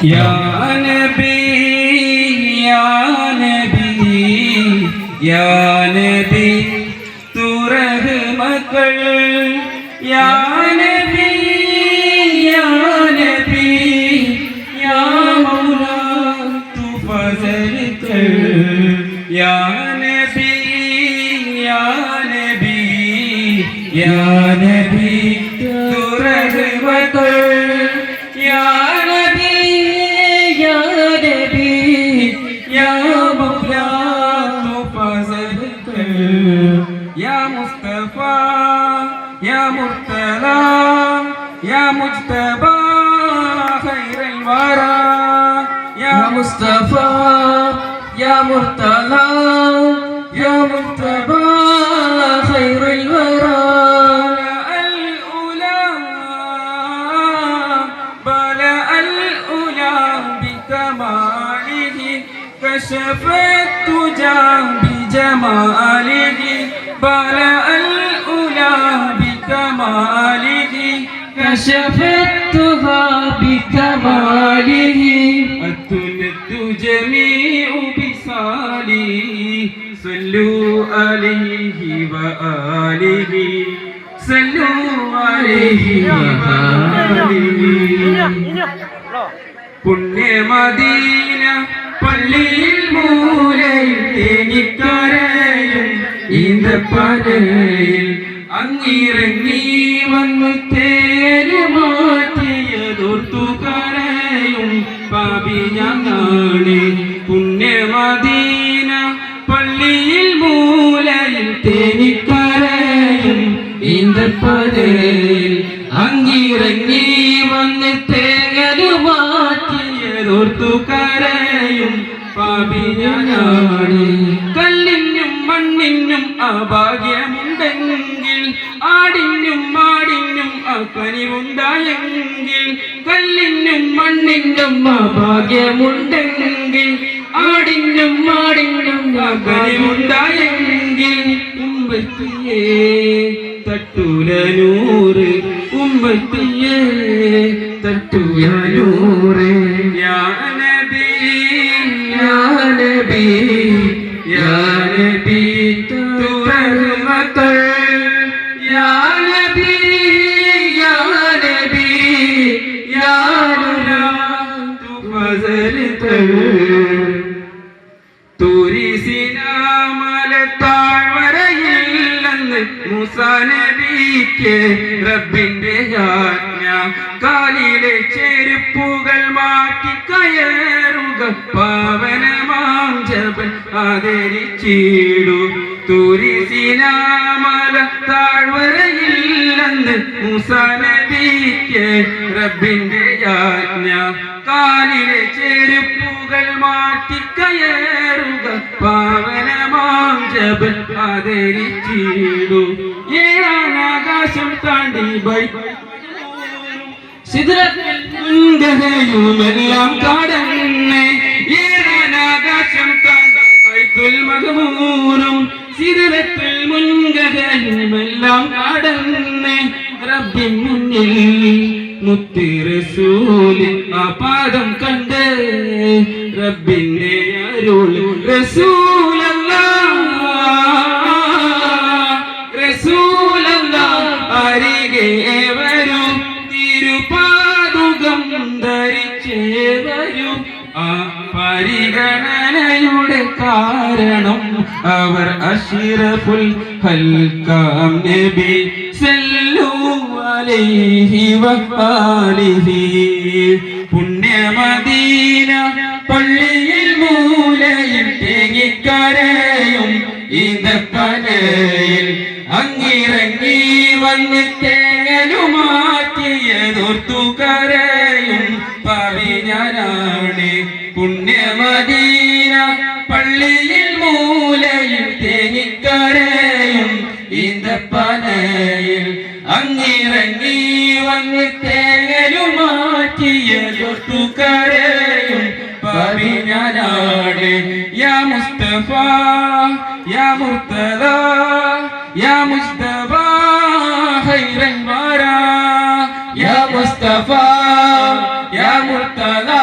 യാ നബി യാ നബി യാ നബി തൂ റഹ്മത്തുൽ യാ നബി യാ നബി യാ മൗലാ തൂ ഫസൽ കർ യാ നബി യാ നബി യാ നബി തൂ റഹ്മത്തുൽ യാ يا مصطفى يا مرتضى يا مجتبى خير الورى يا مصطفى يا مرتضى يا مجتبى خير الورى الأولى بلى الأولى بكماله كشف التجى بجماله برأ الأولى بكماله كشفتها بكماله التلد جميع بصاله صلوا عليه وآله صلوا عليه وآله പുണ്യ മദീന പള്ളിയിൽ മൂലയിൽ തേങ്ങിക്കരയും ഈന്തപ്പനയിൽ അങ്ങിറങ്ങി വന്ന് തേര് മാറ്റിയതോർത്തു കരയും പാപി ഞാനാണ് പുണ്യ മദീന പള്ളിയിൽ മൂലയിൽ തേങ്ങിക്കരയും ഈന്തപ്പനയിൽ അങ്ങിറങ്ങി വന്ന് തേര് മാറ്റിയതോർത്തു കരയും പാപി ഞാനാണ് കല്ലിനും മണ്ണിനും അഭാഗ്യമുണ്ടെങ്കിൽ ആടിനും മാടിനും അക്കനിവുണ്ടായെങ്കിൽ കല്ലിനും മണ്ണിനും അഭാഗ്യമുണ്ടെങ്കിൽ ആടിനും മാടിനും അക്കനിവുണ്ടായെങ്കിൽ ഉമ്മത്തിയേ തട്ടൂലനൂറ് ഉമ്മത്തിയേ തട്ടൂലനൂറ് യാ നബി യാ നബി യാ നബി തൂ റഹ്മത്തുൽ യാ നബി യാ നബി യാ നൂറാ തൂ ഫസൽ കർ താഴ്വരയിൽ അന്ന് മൂസാ നബിക്ക് റബ്ബിന്റെ ആജ്ഞ കാലിലെ ചെരുപ്പുകൾ മാറ്റി കയറുക പാവനമാം ജബൽ ആദരിച്ചിടു തുരിസിനാമല താഴ്വരയിൽ അന്ന് മൂസാ നബിക്ക് റബ്ബിന്റെ ആജ്ഞ കാലിലെ ചെരുപ്പുകൾ മാറ്റി കയറുക പാവനമാം ജബൽ ആദരിച്ചിടു ഏഴാനാകാശം താണ്ടി സിദ്റത്തുൽമുൻതഹയുമെല്ലാം കടന്ന് ഏഴാനാകാശം താണ്ടി ബൈത്തുൽ മഅ്മൂറും സിദ്റത്തുൽ മുൻതഹയുമെല്ലാം കടന്ന് റബ്ബിൻ മുന്നിൽ മുത്ത് റസൂലിൻ ആ പാദം കണ്ട് റബ്ബിന്റെ അരുൾ റസൂലല്ലാഹ് അരികെ വരും തിരുപാദുകം ധരിച്ചേ വരും ആ പരിഗണനയുടെ കാരണം അവർ അഷ്റഫുൽ ഖൽഖാം നബി സല്ലു അലൈഹി വആലിഹി പുണ്യ മദീന പള്ളിയിൽ മൂലയിൽ തേങ്ങിക്കരയും ഈന്തപ്പനയിൽ അങ്ങിറങ്ങി വന്ന് തേങ്ങലുമാറ്റിയതോർത്തു കരയും പാവി ഞാനാണ് പുണ്യ മദീന പള്ളിയിൽ മൂലയിൽ തേങ്ങിക്കരയും ഈന്തപ്പനയിൽ അങ്ങിറങ്ങി വന്ന് തേങ്ങലുമാറ്റിയതോർത്തു കരയും പാവി ഞാനാണ് യാ മുസ്തഫ യാ മുർത്തദാ യാ മുജ്തബാ ഖൈറൽ വറാ യാ മുസ്തഫ യാ മുർത്തദാ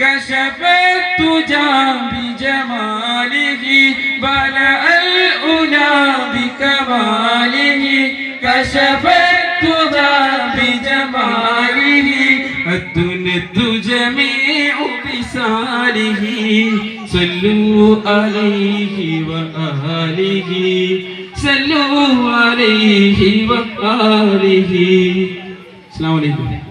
كشف الدجى بجماله بلأ الأولى بكماله كشف الدجى بجماله الدنيا جميع بساله صلوا عليه وآله صلوا عليه وآله. السلام عليكم.